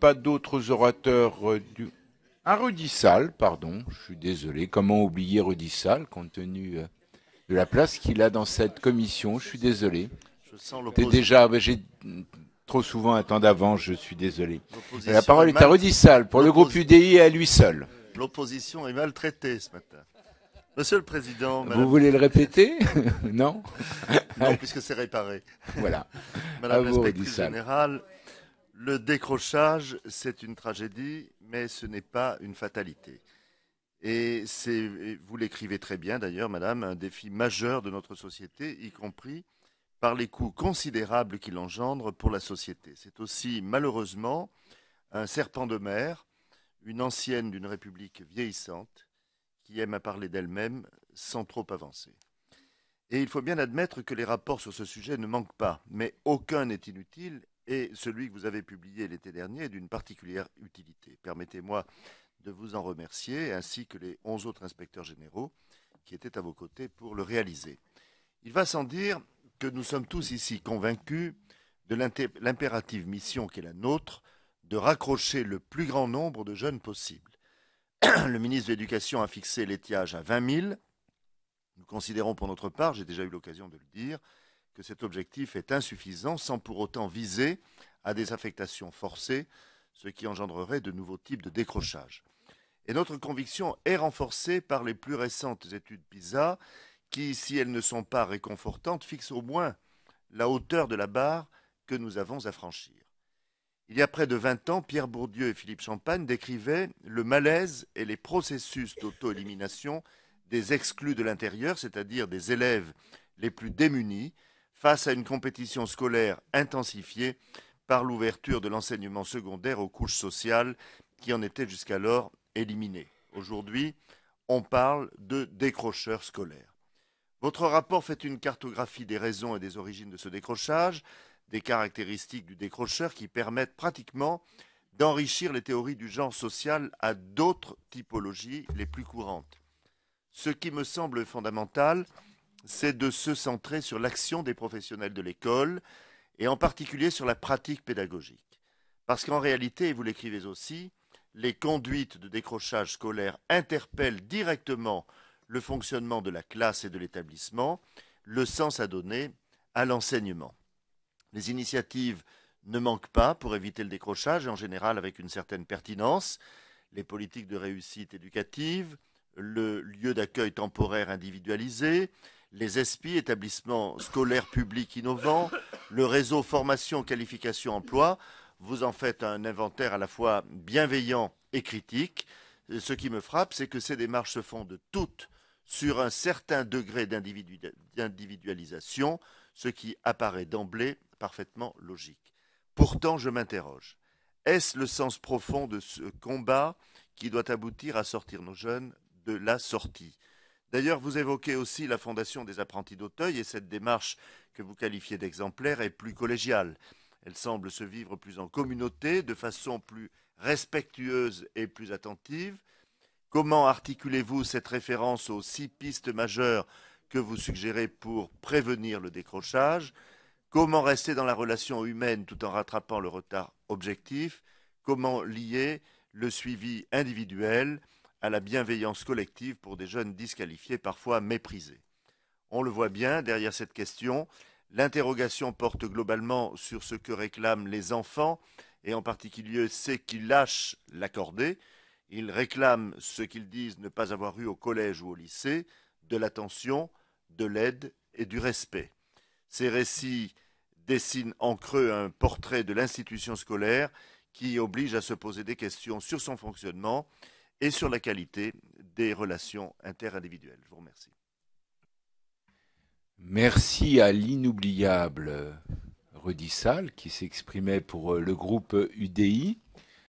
Pas d'autres orateurs du... Ah, Rudissal, pardon, je suis désolé. Comment oublier Rudissal, compte tenu de la place qu'il a dans cette commission? Je suis désolé. Je sens T'es déjà, j'ai trop souvent un temps d'avance, je suis désolé. La l'opposition parole est à Rudissal pour le groupe UDI et à lui seul. l'opposition est maltraitée ce matin. Monsieur le Président, Vous Madame, voulez le répéter? Non? non, puisque c'est réparé. Voilà. À Madame vous, l'inspectrice Rudissal. générale, le décrochage, c'est une tragédie, mais ce n'est pas une fatalité. Et c'est, vous l'écrivez très bien d'ailleurs, Madame, un défi majeur de notre société, y compris par les coûts considérables qu'il engendre pour la société. C'est aussi, malheureusement, un serpent de mer, une ancienne d'une république vieillissante, qui aime à parler d'elle-même sans trop avancer. Et il faut bien admettre que les rapports sur ce sujet ne manquent pas, mais aucun n'est inutile, et celui que vous avez publié l'été dernier est d'une particulière utilité. Permettez-moi de vous en remercier, ainsi que les 11 autres inspecteurs généraux qui étaient à vos côtés pour le réaliser. Il va sans dire que nous sommes tous ici convaincus de l'impérative mission qui est la nôtre de raccrocher le plus grand nombre de jeunes possible. Le ministre de l'Éducation a fixé l'étiage à 20 000. Nous considérons pour notre part, j'ai déjà eu l'occasion de le dire, que cet objectif est insuffisant sans pour autant viser à des affectations forcées, ce qui engendrerait de nouveaux types de décrochage. Et notre conviction est renforcée par les plus récentes études PISA qui, si elles ne sont pas réconfortantes, fixent au moins la hauteur de la barre que nous avons à franchir. Il y a près de 20 ans, Pierre Bourdieu et Philippe Champagne décrivaient le malaise et les processus d'auto-élimination des exclus de l'intérieur, c'est-à-dire des élèves les plus démunis, face à une compétition scolaire intensifiée par l'ouverture de l'enseignement secondaire aux couches sociales qui en étaient jusqu'alors éliminées. Aujourd'hui, on parle de décrocheurs scolaires. Votre rapport fait une cartographie des raisons et des origines de ce décrochage, des caractéristiques du décrocheur qui permettent pratiquement d'enrichir les théories du genre social à d'autres typologies les plus courantes. Ce qui me semble fondamental, c'est de se centrer sur l'action des professionnels de l'école et en particulier sur la pratique pédagogique. Parce qu'en réalité, et vous l'écrivez aussi, les conduites de décrochage scolaire interpellent directement le fonctionnement de la classe et de l'établissement, le sens à donner à l'enseignement. Les initiatives ne manquent pas pour éviter le décrochage, et en général avec une certaine pertinence. Les politiques de réussite éducative, le lieu d'accueil temporaire individualisé, les ESPI, établissements scolaires publics innovants, le réseau formation, qualification, emploi. Vous en faites un inventaire à la fois bienveillant et critique. Ce qui me frappe, c'est que ces démarches se fondent toutes sur un certain degré d'individualisation, ce qui apparaît d'emblée parfaitement logique. Pourtant, je m'interroge. Est-ce le sens profond de ce combat qui doit aboutir à sortir nos jeunes de la sortie? D'ailleurs, vous évoquez aussi la Fondation des apprentis d'Auteuil et cette démarche que vous qualifiez d'exemplaire est plus collégiale. Elle semble se vivre plus en communauté, de façon plus respectueuse et plus attentive. Comment articulez-vous cette référence aux 6 pistes majeures que vous suggérez pour prévenir le décrochage? Comment rester dans la relation humaine tout en rattrapant le retard objectif? Comment lier le suivi individuel à la bienveillance collective pour des jeunes disqualifiés, parfois méprisés? On le voit bien, derrière cette question, l'interrogation porte globalement sur ce que réclament les enfants, et en particulier ceux qui lâchent l'accorder. Ils réclament ce qu'ils disent ne pas avoir eu au collège ou au lycée, de l'attention, de l'aide et du respect. Ces récits dessinent en creux un portrait de l'institution scolaire qui oblige à se poser des questions sur son fonctionnement et sur la qualité des relations interindividuelles. Je vous remercie. Merci à l'inoubliable Rudissal qui s'exprimait pour le groupe UDI.